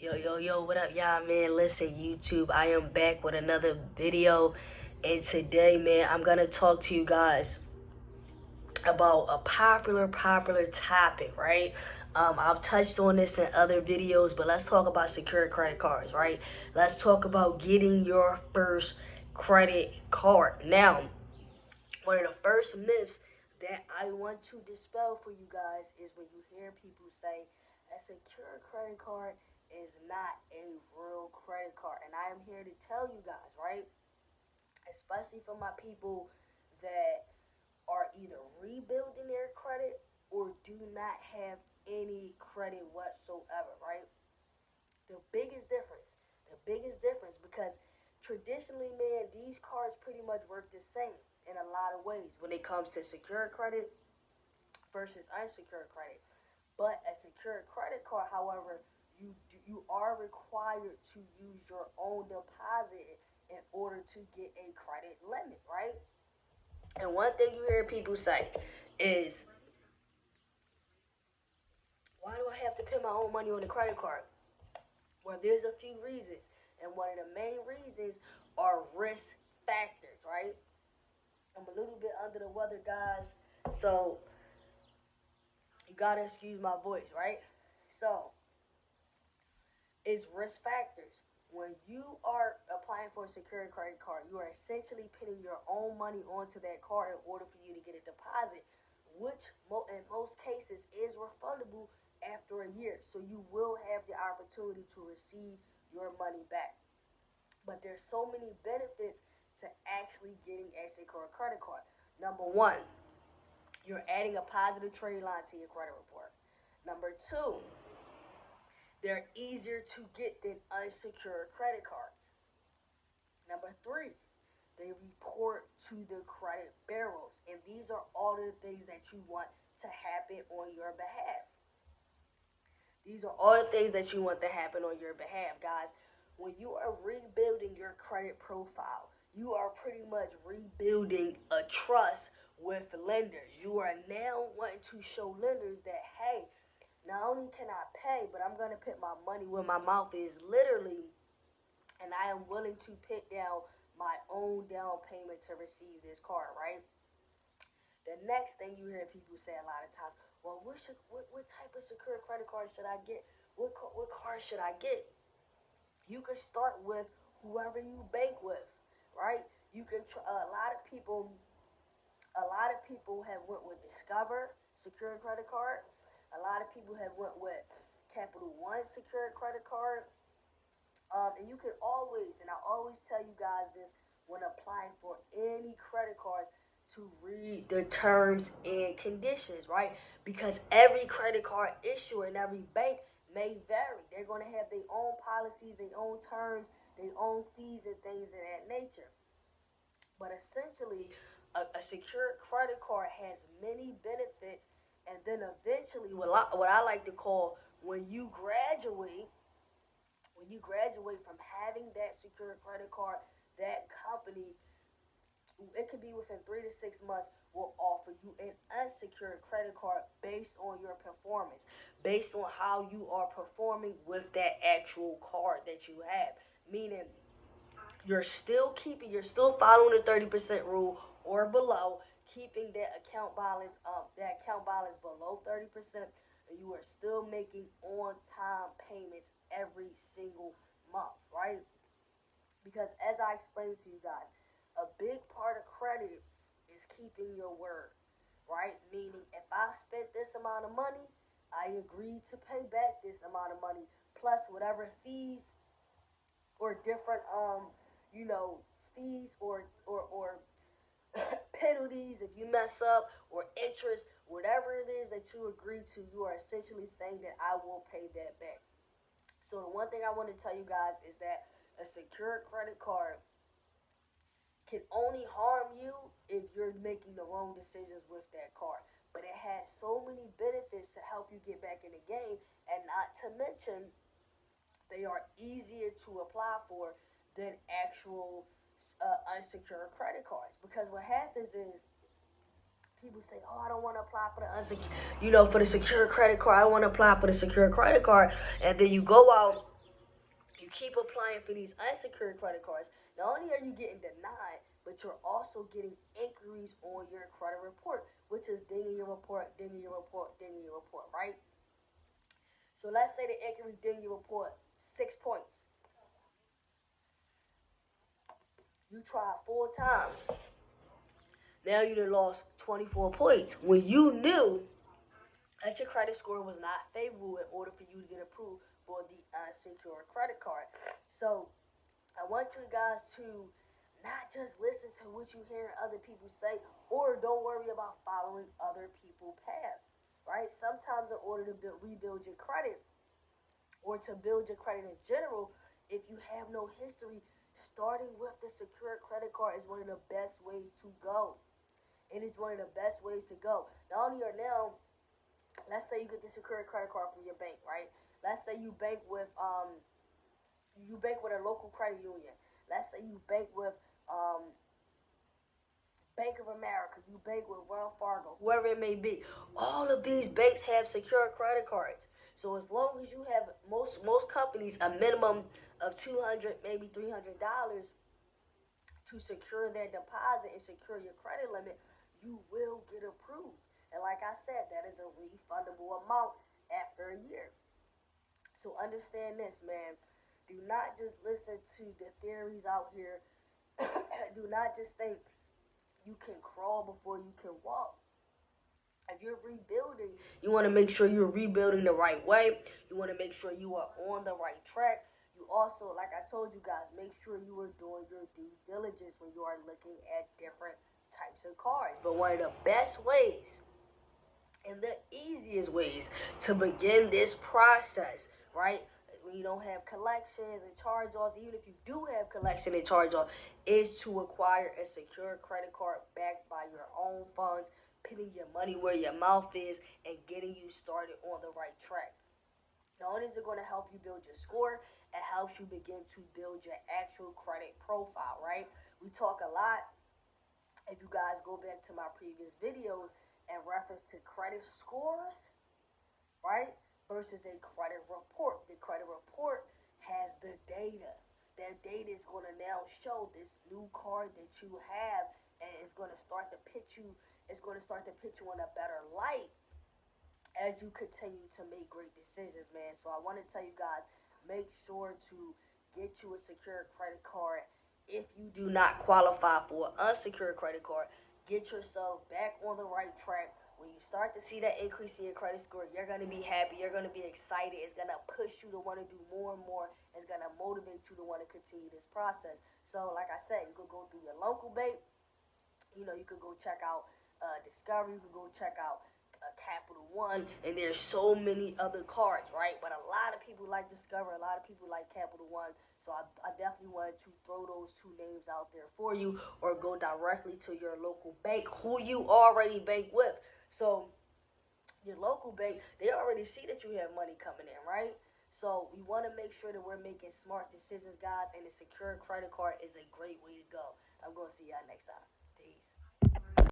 Yo, what up, y'all, man? Listen, YouTube, I am back with another video. And today, man, I'm going to talk to you guys about a popular topic, right? I've touched on this in other videos, but let's talk about secure credit cards, right? Let's talk about getting your first credit card. Now, one of the first myths that I want to dispel for you guys is when you hear people say a secure credit card is not a real credit card. And I am here to tell you guys, right? Especially for my people that are either rebuilding their credit or do not have any credit whatsoever, right? The biggest difference, because traditionally, man, these cards pretty much work the same in a lot of ways when it comes to secure credit versus unsecured credit. But a secured credit card, however, you are required to use your own deposit in order to get a credit limit, right? And one thing you hear people say is, why do I have to put my own money on the credit card? Well, there's a few reasons, and one of the main reasons are risk factors, right? I'm a little bit under the weather, guys, so you gotta excuse my voice, right? So, it's risk factors. When you are applying for a secured credit card, you are essentially putting your own money onto that card in order for you to get a deposit, which in most cases is refundable after a year. So you will have the opportunity to receive your money back. But there's so many benefits to actually getting a secured credit card. Number one, you're adding a positive trade line to your credit report. Number two, they're easier to get than unsecured credit cards. Number three, they report to the credit bureaus. And these are all the things that you want to happen on your behalf. These are all the things that you want to happen on your behalf, guys. When you are rebuilding your credit profile, you are pretty much rebuilding a trust with lenders. You are now wanting to show lenders that, hey, not only can I pay, but I'm going to put my money where my mouth is, literally, and I am willing to put down my own down payment to receive this card, right? The next thing you hear people say a lot of times, well, what type of secure credit card should I get? What card should I get? You can start with whoever you bank with, right? You can a lot of people have went with Discover secure credit card. A lot of people have went with Capital One secure credit card. And you can always, and I always tell you guys this when applying for any credit card, to read the terms and conditions, right? Because every credit card issuer and every bank may vary. They're going to have their own policies, their own terms, their own fees, and things of that nature. But essentially, a secure credit card has many benefits, and then eventually, what I like to call, when you graduate from having that secure credit card, that company, it could be within 3 to 6 months, will offer you an unsecured credit card based on your performance, based on how you are performing with that actual card that you have. Meaning, you're still following the 30% rule or below, keeping that account balance below 30%, and you are still making on time payments every single month, right? Because as I explained to you guys, a big part of credit is keeping your word, right? Meaning, if I spent this amount of money, I agreed to pay back this amount of money plus whatever fees or different you know fees or penalties if you mess up, or interest, whatever it is that you agree to, you are essentially saying that I will pay that back. So the one thing I want to tell you guys is that a secured credit card can only harm you if you're making the wrong decisions with that card. But it has so many benefits to help you get back in the game, and not to mention, they are easier to apply for than actual unsecured credit cards. Because what happens is, people say, "Oh, I don't want to apply for the for the secure credit card. I want to apply for the secure credit card," and then you go out. you keep applying for these unsecured credit cards, not only are you getting denied, but you're also getting inquiries on your credit report, which is dinging your report, dinging your report, dinging your report, right? So let's say the inquiry dinging your report 6 points. You tried 4 times. Now you done lost 24 points when you knew that your credit score was not favorable in order for you to get approved for the unsecured credit card. So I want you guys to not just listen to what you hear other people say, or don't worry about following other people's path, right? Sometimes in order to rebuild your credit, or to build your credit in general, if you have no history, starting with the secured credit card is one of the best ways to go. It is one of the best ways to go. Not only are now, let's say you get the secured credit card from your bank, right? Let's say you bank with a local credit union. Let's say you bank with Bank of America, you bank with Wells Fargo, whoever it may be. All of these banks have secure credit cards. So as long as you have most companies a minimum of $200, maybe $300 to secure their deposit and secure your credit limit, you will get approved. And like I said, that is a refundable amount after a year. So understand this, man. Do not just listen to the theories out here. Do not just think you can crawl before you can walk. If you're rebuilding, you want to make sure you're rebuilding the right way. You want to make sure you are on the right track. You also, like I told you guys, make sure you are doing your due diligence when you are looking at different types of cards. But one of the best ways and the easiest ways to begin this process, right? When you don't have collections and charge-offs, even if you do have collection and charge-off, is to acquire a secure credit card backed by your own funds, putting your money where your mouth is, and getting you started on the right track. Not only is it going to help you build your score, it helps you begin to build your actual credit profile, right? We talk a lot, if you guys go back to my previous videos, in reference to credit scores, right? Versus a credit report. The credit report has the data. That data is going to now show this new card that you have, and it's going to start to put you. It's going to start to put you in a better light as you continue to make great decisions, man. So I want to tell you guys, make sure to get you a secure credit card. If you do not qualify for an unsecured credit card, get yourself back on the right track. When you start to see that increase in your credit score, you're going to be happy. You're going to be excited. It's going to push you to want to do more and more. It's going to motivate you to want to continue this process. So, like I said, you could go through your local bank. You know, you could go check out Discovery. You could go check out Capital One, and there's so many other cards, right? But a lot of people like Discover, a lot of people like Capital One, so I definitely wanted to throw those two names out there for you, or go directly to your local bank who you already bank with. So your local bank, they already see that you have money coming in, right? So we want to make sure that we're making smart decisions, guys, and a secure credit card is a great way to go. I'm going to see y'all next time.